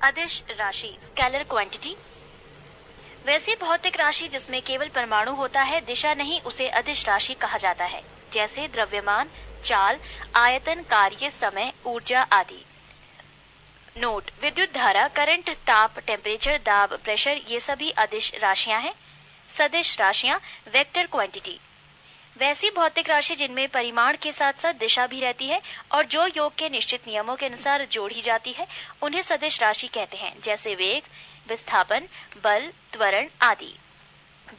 अदिश राशि scalar quantity वैसी भौतिक राशि जिसमें केवल परमाणु होता है, दिशा नहीं, उसे अदिश राशि कहा जाता है। जैसे द्रव्यमान, चाल, आयतन, कार्य, समय, ऊर्जा आदि। नोट: विद्युत धारा, करंट, ताप, टेम्परेचर, दाब, प्रेशर ये सभी अदिश राशियां हैं। सदिश राशियां वेक्टर क्वांटिटी वैसी भौतिक राशि जिनमें परिमाण के साथ साथ दिशा भी रहती है और जो योग के निश्चित नियमों के अनुसार जोड़ी जाती है, उन्हें सदिश राशि कहते हैं। जैसे वेग, विस्थापन, बल, त्वरण आदि।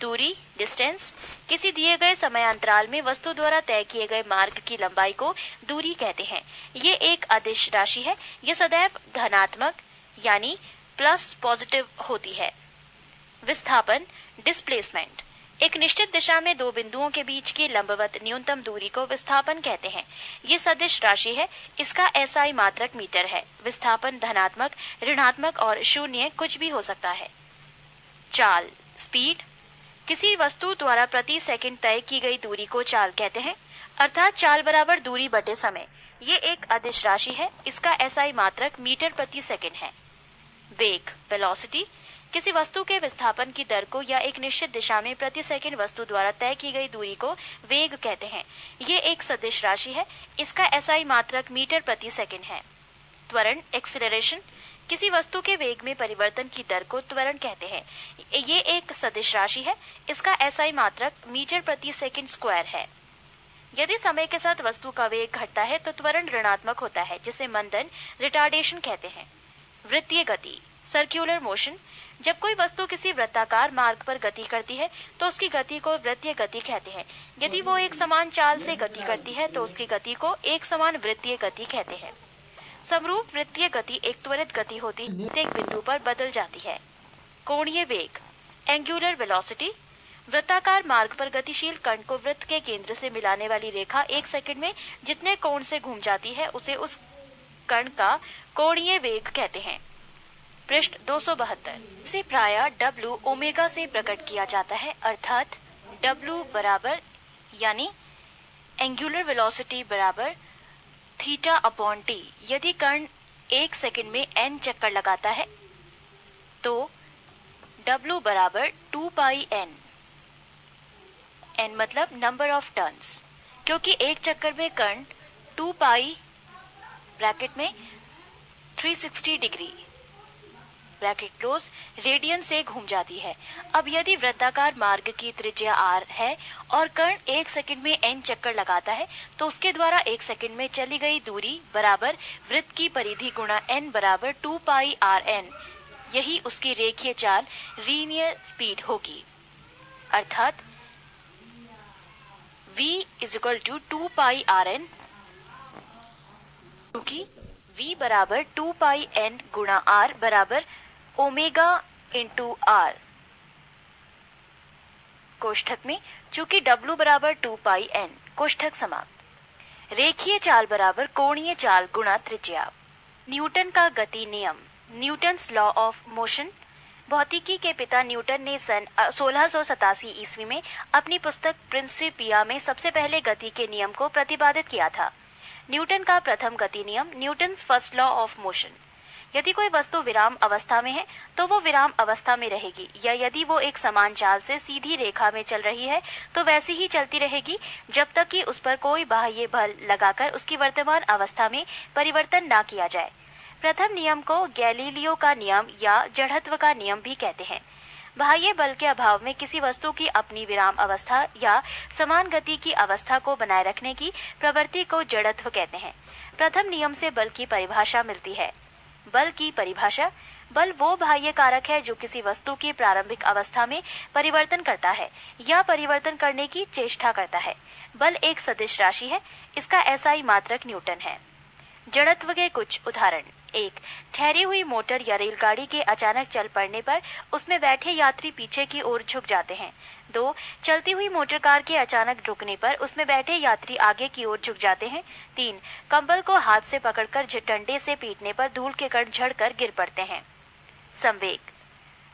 दूरी, डिस्टेंस, किसी दिए गए समयांतराल में वस्तु द्वारा तय किए गए मार्ग की लंबाई को दूरी कहते हैं। ये एक अदिश राशि है। ये सदैव धनात्मक यानी प्लस पॉजिटिव होती है। विस्थापन, डिस्प्लेसमेंट, एक निश्चित दिशा में दो बिंदुओं के बीच की लंबवत न्यूनतम दूरी को विस्थापन कहते हैं। ये सदिश राशि है। इसका एसआई मात्रक मीटर है। विस्थापन धनात्मक, ऋणात्मक और शून्य कुछ भी हो सकता है। चाल, स्पीड, किसी वस्तु द्वारा प्रति सेकंड तय की गई दूरी को चाल कहते हैं, अर्थात चाल बराबर दूरी बटे समय। ये एक अदिश राशि है। इसका एसआई मात्रक मीटर प्रति सेकंड है। वेग, वेलोसिटी, किसी वस्तु के विस्थापन की दर को या एक निश्चित दिशा में प्रति सेकंड वस्तु द्वारा तय की गई दूरी को वेग कहते हैं। ये एक सदिश राशि है। इसका एसआई मात्रक मीटर प्रति सेकंड है। त्वरण, एक्सीलरेशन, किसी वस्तु के वेग में परिवर्तन की दर को त्वरण कहते हैं। ये एक सदिश राशि है। इसका एसआई मात्रक मीटर प्रति सेकंड स्क्वायर है। यदि समय के साथ वस्तु का वेग घटता है तो त्वरण ऋणात्मक होता है, जिसे मंदन, रिटार्डेशन कहते हैं। वृत्तीय गति, सर्क्यूलर मोशन, जब कोई वस्तु किसी वृत्ताकार मार्ग पर गति करती है तो उसकी गति को वृत्तीय गति कहते हैं। यदि वो एक समान चाल से गति करती है तो उसकी गति को एक समान वृत्तीय गति कहते हैं। समरूप वृत्तीय गति एक त्वरित गति होती है, एक बिंदु पर बदल जाती है। कोणीय वेग, एंगुलर वेलोसिटी, वृत्ताकार मार्ग पर गतिशील कण को वृत्त के केंद्र से मिलाने वाली रेखा एक सेकंड में जितने कोण से घूम जाती है उसे उस कण का कोणीय वेग कहते हैं। पृष्ठ 272 इसे प्रायः W ओमेगा से प्रकट किया जाता है, अर्थात W बराबर यानी एंगुलर वेलोसिटी बराबर थीटा अपॉन टी। यदि कण एक सेकंड में n चक्कर लगाता है तो W बराबर 2 पाई n, n मतलब नंबर ऑफ टर्न्स, क्योंकि एक चक्कर में कण 2 पाई ब्रैकेट में 360 डिग्री ब्रैकेट क्लोज रेडियन से घूम जाती है। अब यदि वृत्ताकार मार्ग की त्रिज्या r है और कण एक सेकंड में n चक्कर लगाता है तो उसके द्वारा एक सेकंड में चली गई दूरी बराबर वृत्त की परिधि गुणा n बराबर 2 पाई rn। यही उसकी रेखीय चाल, लीनियर स्पीड होगी, अर्थात v equal to 2 pi rn, क्योंकि v बराबर 2 पाई n गुणा r बराबर ओमेगा इंटू r। कोष्ठक में चूंकि W बराबर 2 पाई n, कोष्ठक समाप्त। रेखीय चाल बराबर कोणीय चाल गुणा त्रिज्या। न्यूटन का गति नियम, न्यूटन्स लॉ ऑफ मोशन। भौतिकी के पिता न्यूटन ने सन 1687 ईस्वी में अपनी पुस्तक प्रिंसिपिया में सबसे पहले गति के नियम को प्रतिपादित किया था। न्यूटन का प्रथम गति नियम, Newton's first law of motion. यदि कोई वस्तु विराम अवस्था में है तो वो विराम अवस्था में रहेगी, या यदि वो एक समान चाल से सीधी रेखा में चल रही है तो वैसी ही चलती रहेगी जब तक कि उस पर कोई बाह्य बल लगाकर उसकी वर्तमान अवस्था में परिवर्तन ना किया जाए। प्रथम नियम को गैलीलियो का नियम या जड़त्व का नियम भी कहते हैं। बाह्य बल के अभाव में किसी वस्तु की अपनी विराम अवस्था या समान गति की अवस्था को बनाए रखने की प्रवृत्ति को जड़त्व कहते हैं। प्रथम नियम से बल की परिभाषा मिलती है। बल की परिभाषा, बल वो बाह्य कारक है जो किसी वस्तु की प्रारंभिक अवस्था में परिवर्तन करता है या परिवर्तन करने की चेष्टा करता है। बल एक सदिश राशि है। इसका एसआई मात्रक न्यूटन है। जड़त्व के कुछ उदाहरण: 1. ठहरी हुई मोटर या रेलगाड़ी के अचानक चल पड़ने पर उसमें बैठे यात्री पीछे की ओर झुक जाते हैं। 2. चलती हुई मोटर कार के अचानक रुकने पर उसमें बैठे यात्री आगे की ओर झुक जाते हैं। 3. कंबल को हाथ से पकड़कर डंडे से पीटने पर धूल के कण झड़कर गिर पड़ते हैं। संवेग,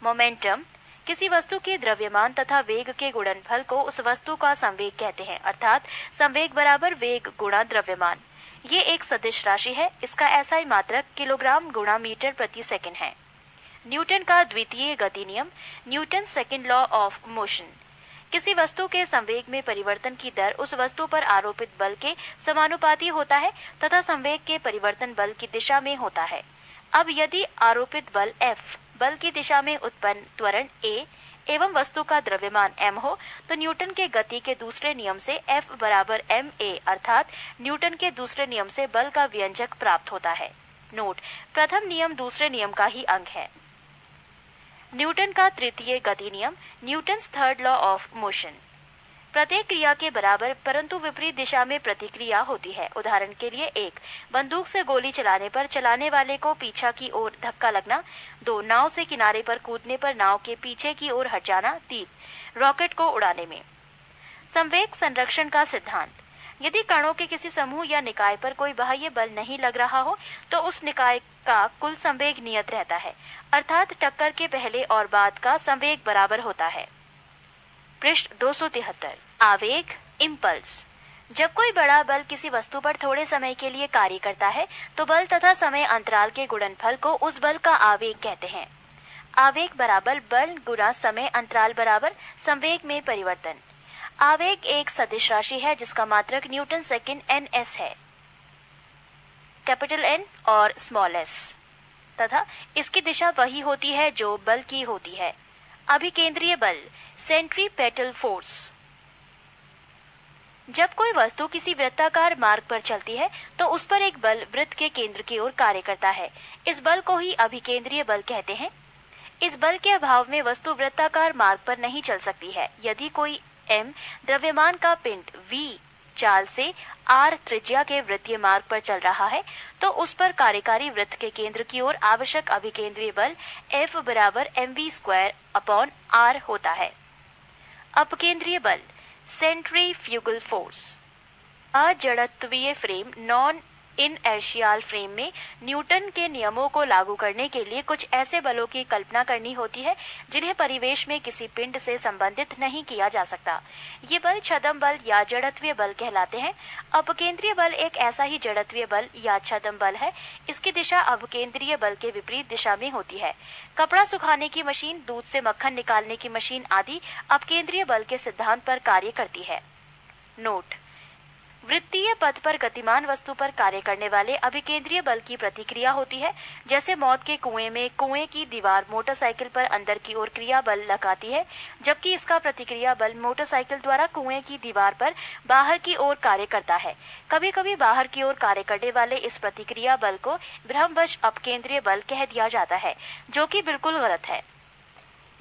मोमेंटम, किसी वस्तु के द्रव्यमान तथा वेग के गुणनफल को उस वस्तु का संवेग कहते हैं, अर्थात संवेग बराबर वेग गुणा द्रव्यमान। ये एक सदिश राशि है। इसका एसआई मात्रक किलोग्राम गुणा मीटर प्रति सेकंड है। न्यूटन का द्वितीय गति नियम, Newton second law of motion. किसी वस्तु के संवेग में परिवर्तन की दर उस वस्तु पर आरोपित बल के समानुपाती होता है तथा संवेग के परिवर्तन बल की दिशा में होता है। अब यदि आरोपित बल F बल की दिशा में उत्पन्न त्वरण A एवं वस्तु का द्रव्यमान m हो तो न्यूटन के गति के दूसरे नियम से F बराबर ma अर्थात न्यूटन के दूसरे नियम से बल का व्यंजक प्राप्त होता है। नोट: प्रथम नियम दूसरे नियम का ही अंग है। न्यूटन का तृतीय गति नियम, Newton's third law of motion. प्रत्येक क्रिया के बराबर परंतु विपरीत दिशा में प्रतिक्रिया होती है। उदाहरण के लिए 1. बंदूक से गोली चलाने पर चलाने वाले को पीछा की ओर धक्का लगना। 2. नाव से किनारे पर कूदने पर नाव के पीछे की ओर हट जाना। 3. रॉकेट को उड़ाने में। संवेग संरक्षण का सिद्धांत: यदि कणों के किसी समूह या निकाय पर कोई बाह्य बल नहीं लग रहा हो तो उस निकाय का कुल संवेग नियत रहता है, अर्थात टक्कर के पहले और बाद का संवेग बराबर होता है। पृष्ठ 273। आवेग, इम्पल्स। जब कोई बड़ा बल किसी वस्तु पर थोड़े समय के लिए कार्य करता है तो बल तथा समय अंतराल के गुणनफल को उस बल का आवेग कहते हैं। आवेग बराबर बल गुणा समय अंतराल बराबर संवेग में परिवर्तन। आवेग एक सदिश राशि है जिसका मात्रक न्यूटन सेकेंड ns है, कैपिटल N और स्मॉल s, तथा इसकी दिशा वही होती है जो बल की होती है। अभिकेंद्रीय बल, सेंट्रीपेटल फोर्स। जब कोई वस्तु किसी वृत्ताकार मार्ग पर चलती है तो उस पर एक बल वृत्त के केंद्र की ओर कार्य करता है। इस बल को ही अभिकेंद्रीय बल कहते हैं। इस बल के अभाव में वस्तु वृत्ताकार मार्ग पर नहीं चल सकती है। यदि कोई m द्रव्यमान का पिंड v चाल से r त्रिज्या के वृत्तीय मार्ग पर चल रहा है तो उस पर कार्यकारी वृत्त के केंद्र की ओर आवश्यक अभिकेंद्रीय बल F बराबर mv²/r होता है। अपकेंद्रीय बल, सेंट्रीफ्यूगल फोर्स। अजड़त्वीय फ्रेम, नॉन इनर्शियल फ्रेम में न्यूटन के नियमों को लागू करने के लिए कुछ ऐसे बलों की कल्पना करनी होती है जिन्हें परिवेश में किसी पिंड से संबंधित नहीं किया जा सकता। ये बल छद्म बल या जड़त्वीय बल कहलाते हैं। अपकेंद्रीय बल एक ऐसा ही जड़त्वीय बल या छद्म बल है। इसकी दिशा अपकेंद्रीय बल के विपरीत दिशा में होती है। कपड़ा सुखाने की मशीन, दूध से मक्खन निकालने की मशीन आदि अपकेंद्रीय बल के सिद्धांत पर कार्य करती है। नोट: वृत्तीय पथ पर गतिमान वस्तु पर कार्य करने वाले अभिकेंद्रीय बल की प्रतिक्रिया होती है। जैसे मौत के कुएं में कुएं की दीवार मोटरसाइकिल पर अंदर की ओर क्रिया बल लगाती है, जबकि इसका प्रतिक्रिया बल मोटरसाइकिल द्वारा कुएं की दीवार पर बाहर की ओर कार्य करता है। कभी कभी बाहर की ओर कार्य करने वाले इस प्रतिक्रिया बल को भ्रमवश अपकेंद्रीय बल कह दिया जाता है, जो कि बिल्कुल गलत है।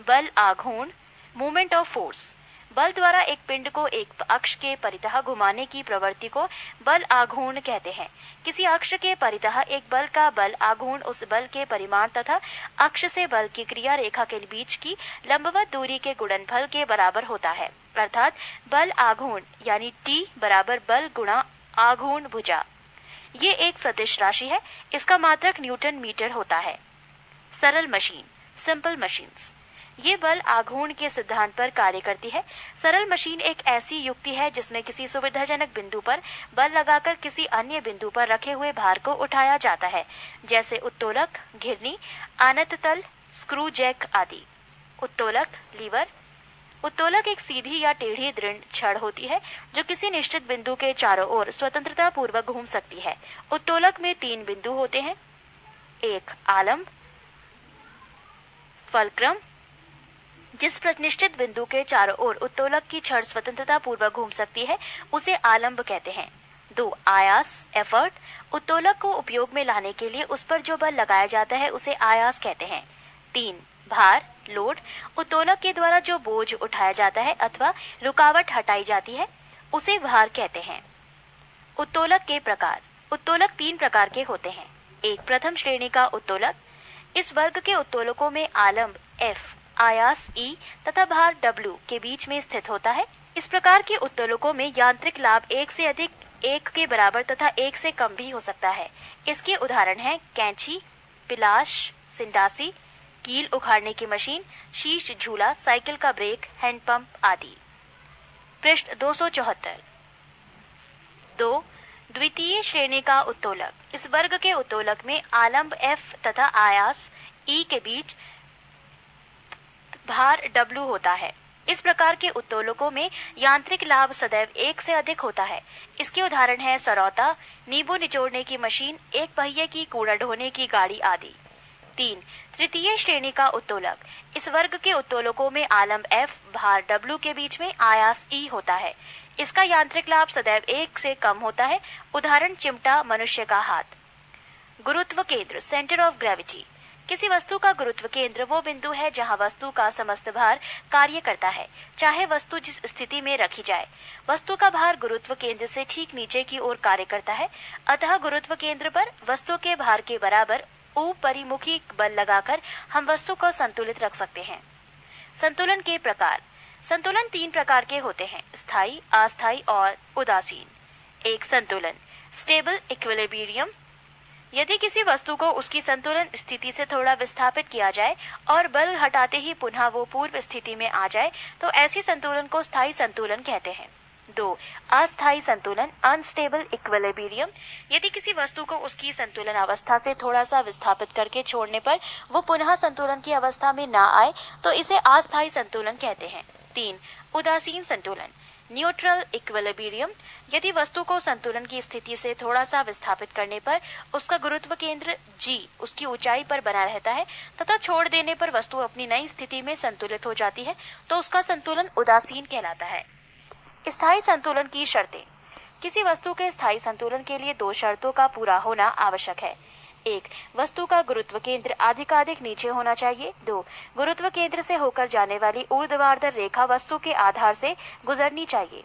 बल आघूर्ण, मूवमेंट ऑफ फोर्स। बल द्वारा एक पिंड को एक अक्ष के परितः घुमाने की प्रवृत्ति को बल आघूर्ण कहते हैं। किसी अक्ष के परितः एक बल का बल आघूर्ण उस बल के परिमाण तथा अक्ष से बल की क्रिया रेखा के बीच की लंबवत दूरी के गुणनफल के बराबर होता है, अर्थात बल आघूर्ण यानी T बराबर बल गुणा आघूर्ण भुजा। ये एक सदिश राशि है। इसका मात्रक न्यूटन मीटर होता है। सरल मशीन, सिंपल मशीन्स। ये बल आघूर्ण के सिद्धांत पर कार्य करती है। सरल मशीन एक ऐसी युक्ति है जिसमें किसी सुविधाजनक बिंदु पर बल लगाकर किसी अन्य बिंदु पर रखे हुए भार को उठाया जाता है, जैसे उत्तोलक, घिरनी, आनत तल, स्क्रू जैक आदि। उत्तोलक, लीवर। उत्तोलक एक सीधी या टेढ़ी दृढ़ छड़ होती है जो किसी निश्चित बिंदु के चारों ओर स्वतंत्रता पूर्वक घूम सकती है। उत्तोलक में 3 बिंदु होते हैं। 1. आलंब, फलक्रम, जिस निश्चित बिंदु के चारों ओर उत्तोलक की छड़ स्वतंत्रता पूर्वक घूम सकती है उसे आलंब कहते हैं। 2. आयास, एफर्ट। उत्तोलक को उपयोग में लाने के लिए उस पर जो बल लगाया जाता है उसे आयास कहते हैं। 3. भार, लोड। उत्तोलक के द्वारा जो बोझ उठाया जाता है अथवा रुकावट हटाई जाती है उसे भार कहते हैं। उत्तोलक के प्रकार। उत्तोलक 3 प्रकार के होते हैं। 1. प्रथम श्रेणी का उत्तोलक। इस वर्ग के उत्तोलकों में आलंब F, आयास E तथा भार W के बीच में स्थित होता है। इस प्रकार के उत्तोलकों में यांत्रिक लाभ 1 से अधिक, 1 के बराबर तथा 1 से कम भी हो सकता है। इसके उदाहरण हैं कैंची, पिलाश, सिंडासी, कील उखाड़ने की मशीन, शीश झूला, साइकिल का ब्रेक, हैंडपंप आदि। पृष्ठ 274। 2. द्वितीय श्रेणी का उत्तोलक, इस वर्ग के उत्तोलक में आलंब F तथा आयास E के बीच भार W होता है। इस प्रकार के उत्तोलकों में यांत्रिक लाभ सदैव 1 से अधिक होता है। इसके उदाहरण है सरौता, नींबू निचोड़ने की मशीन, एक पहिए की कूड़ा ढोने की गाड़ी आदि। 3. तृतीय श्रेणी का उत्तोलक, इस वर्ग के उत्तोलकों में आलंब F भार W के बीच में आयास E होता है। इसका यांत्रिक लाभ सदैव 1 से कम होता है। उदाहरण चिमटा, मनुष्य का हाथ। गुरुत्व केंद्र, सेंटर ऑफ ग्रेविटी, किसी वस्तु का गुरुत्व केंद्र वो बिंदु है जहां वस्तु का समस्त भार कार्य करता है, चाहे वस्तु जिस स्थिति में रखी जाए। वस्तु का भार गुरुत्व केंद्र से ठीक नीचे की ओर कार्य करता है, अतः गुरुत्व केंद्र पर वस्तु के भार के बराबर ऊपरिमुखी बल लगाकर हम वस्तु को संतुलित रख सकते हैं। संतुलन के प्रकार, संतुलन 3 प्रकार के होते हैं, स्थायी, अस्थायी और उदासीन। एक संतुलन, स्टेबल इक्विलिब्रियम, यदि किसी वस्तु को उसकी संतुलन स्थिति से थोड़ा विस्थापित किया जाए और बल हटाते ही पुनः वो पूर्व स्थिति में आ जाए तो ऐसी संतुलन को स्थायी संतुलन कहते हैं। 2. अस्थायी संतुलन, अनस्टेबल इक्विलिब्रियम, यदि किसी वस्तु को उसकी संतुलन अवस्था से थोड़ा सा विस्थापित करके छोड़ने पर वो पुनः संतुलन की अवस्था में ना आए तो इसे अस्थायी संतुलन कहते हैं। 3. उदासीन संतुलन, न्यूट्रल इक्विलिब्रियम, यदि वस्तु को संतुलन की स्थिति से थोड़ा सा विस्थापित करने पर उसका गुरुत्व केंद्र G उसकी ऊंचाई पर बना रहता है तथा छोड़ देने पर वस्तु अपनी नई स्थिति में संतुलित हो जाती है तो उसका संतुलन उदासीन कहलाता है। स्थायी संतुलन की शर्तें, किसी वस्तु के स्थायी संतुलन के लिए 2 शर्तों का पूरा होना आवश्यक है। 1. वस्तु का गुरुत्व केंद्र अधिकाधिक नीचे होना चाहिए। 2. गुरुत्व केंद्र से होकर जाने वाली ऊर्ध्वाधर रेखा वस्तु के आधार से गुजरनी चाहिए।